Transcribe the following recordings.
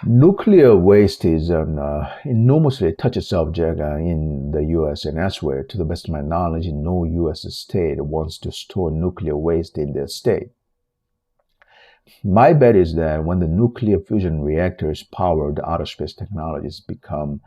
Nuclear waste is an enormously touchy subject in the US and elsewhere. To the best of my knowledge, no US state wants to store nuclear waste in their state. My bet is that when the nuclear fusion reactors powered outer space technologies become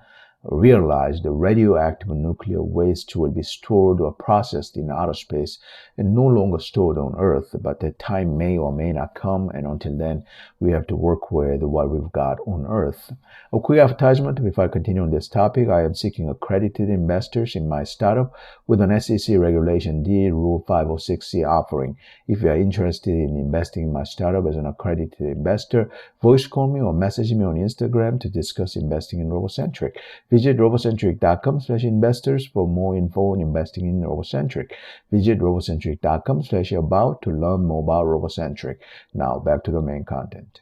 realized, the radioactive nuclear waste will be stored or processed in outer space and no longer stored on Earth. But that time may or may not come, and until then, we have to work with what we've got on Earth. A quick advertisement before I continue on this topic. I am seeking accredited investors in my startup with an SEC Regulation D Rule 506C offering. If you are interested in investing in my startup as an accredited investor, voice call me or message me on Instagram to discuss investing in Robocentric. Visit robocentric.com/investors for more info on investing in Robocentric. Visit robocentric.com/about to learn more about Robocentric. Now back to the main content.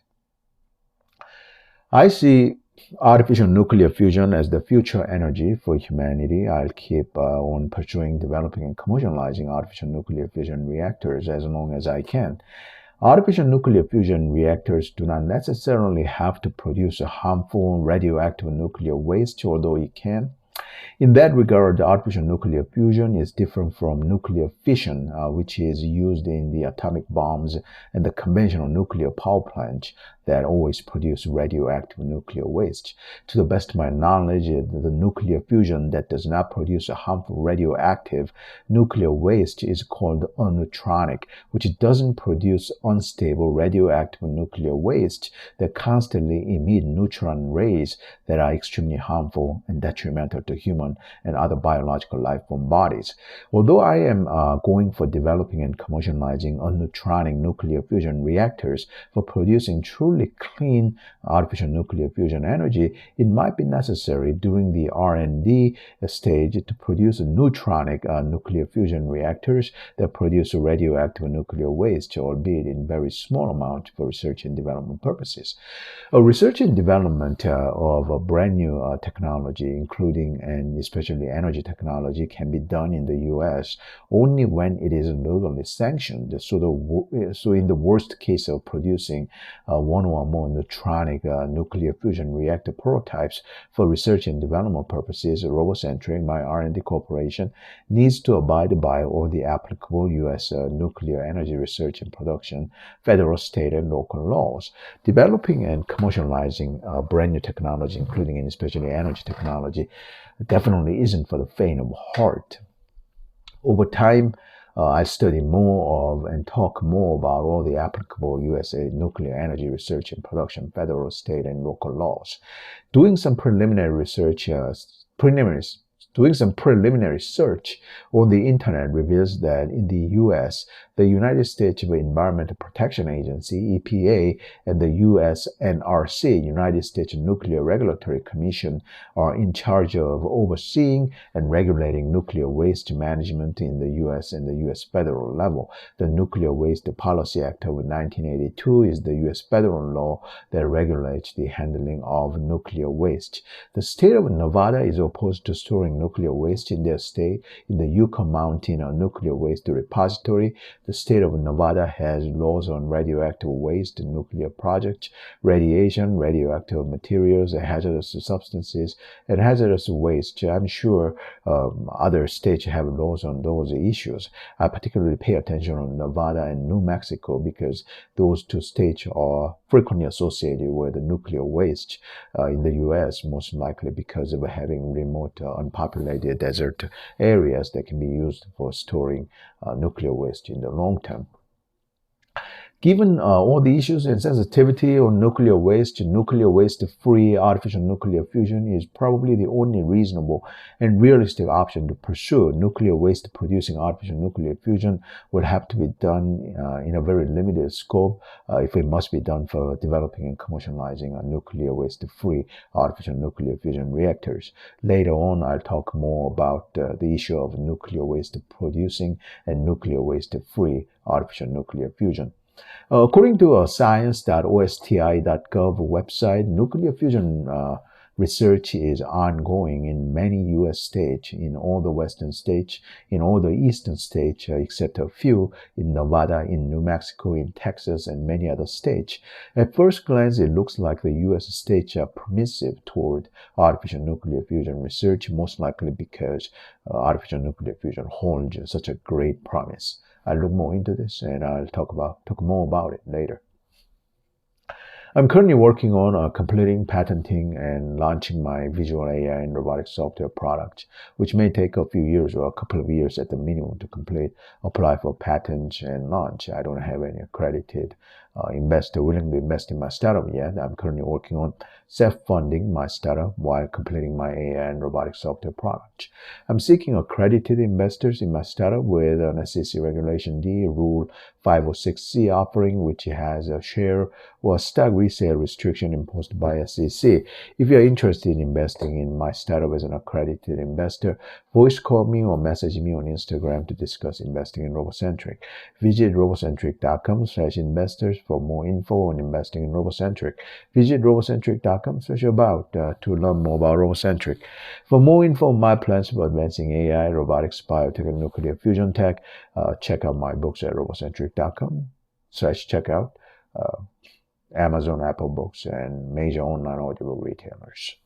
I see artificial nuclear fusion as the future energy for humanity. I'll keep on pursuing, developing, and commercializing artificial nuclear fusion reactors as long as I can. Artificial nuclear fusion reactors do not necessarily have to produce a harmful radioactive nuclear waste, although it can. In that regard, the artificial nuclear fusion is different from nuclear fission, which is used in the atomic bombs and the conventional nuclear power plants that always produce radioactive nuclear waste. To the best of my knowledge, the nuclear fusion that does not produce a harmful radioactive nuclear waste is called unneutronic, which doesn't produce unstable radioactive nuclear waste that constantly emit neutron rays that are extremely harmful and detrimental to human and other biological life form bodies. Although I am going for developing and commercializing unneutronic nuclear fusion reactors for producing truly clean artificial nuclear fusion energy, it might be necessary during the R&D stage to produce neutronic nuclear fusion reactors that produce radioactive nuclear waste, albeit in very small amount for research and development purposes. Research and development of a brand new technology, including and especially energy technology, can be done in the U.S. only when it is legally sanctioned. So in the worst case of producing one or more neutronic nuclear fusion reactor prototypes for research and development purposes, Robocentric, my R&D corporation, needs to abide by all the applicable U.S. Nuclear energy research and production, federal, state, and local laws. Developing and commercializing brand new technology, including and especially energy technology, definitely isn't for the faint of heart. Over time, I study more of and talk more about all the applicable USA nuclear energy research and production, federal, state, and local laws. Doing some preliminary research, Doing some preliminary search on the internet reveals that in the U.S., the United States Environmental Protection Agency, EPA, and the U.S. NRC, United States Nuclear Regulatory Commission, are in charge of overseeing and regulating nuclear waste management in the U.S. and the U.S. federal level. The Nuclear Waste Policy Act of 1982 is the U.S. federal law that regulates the handling of nuclear waste. The state of Nevada is opposed to storing nuclear waste in their state in the Yukon Mountain Nuclear Waste Repository. The state of Nevada has laws on radioactive waste and nuclear projects, radiation, radioactive materials, hazardous substances, and hazardous waste. I'm sure other states have laws on those issues. I particularly pay attention on Nevada and New Mexico because those two states are frequently associated with nuclear waste in the U.S., most likely because of having remote, unpopulated desert areas that can be used for storing nuclear waste in the long term. Given all the issues and sensitivity on nuclear waste-free artificial nuclear fusion is probably the only reasonable and realistic option to pursue. Nuclear waste-producing artificial nuclear fusion will have to be done in a very limited scope if it must be done for developing and commercializing nuclear waste-free artificial nuclear fusion reactors. Later on, I'll talk more about the issue of nuclear waste-producing and nuclear waste-free artificial nuclear fusion. According to a science.osti.gov website, nuclear fusion Research is ongoing in many U.S. states, in all the western states, in all the eastern states, except a few, in Nevada, in New Mexico, in Texas, and many other states. At first glance, it looks like the U.S. states are permissive toward artificial nuclear fusion research, most likely because artificial nuclear fusion holds such a great promise. I'll look more into this and I'll talk more about it later. I'm currently working on completing patenting and launching my visual AI and robotic software product, which may take a few years or a couple of years at the minimum to complete, apply for patents and launch. I don't have any accredited investor willing to invest in my startup yet. I'm currently working on self-funding my startup while completing my AI and robotic software product. I'm seeking accredited investors in my startup with an SEC Regulation D Rule 506C offering, which has a share or stock resale restriction imposed by SEC. If you're interested in investing in my startup as an accredited investor, voice call me or message me on Instagram to discuss investing in Robocentric. Visit robocentric.com/investors for more info on investing in Robocentric. Visit robocentric.com/about to learn more about Robocentric. For more info on my plans for advancing AI, robotics, biotech, and nuclear fusion tech, check out my books at robocentric.com/checkout. Amazon, Apple Books, and major online audiobook retailers.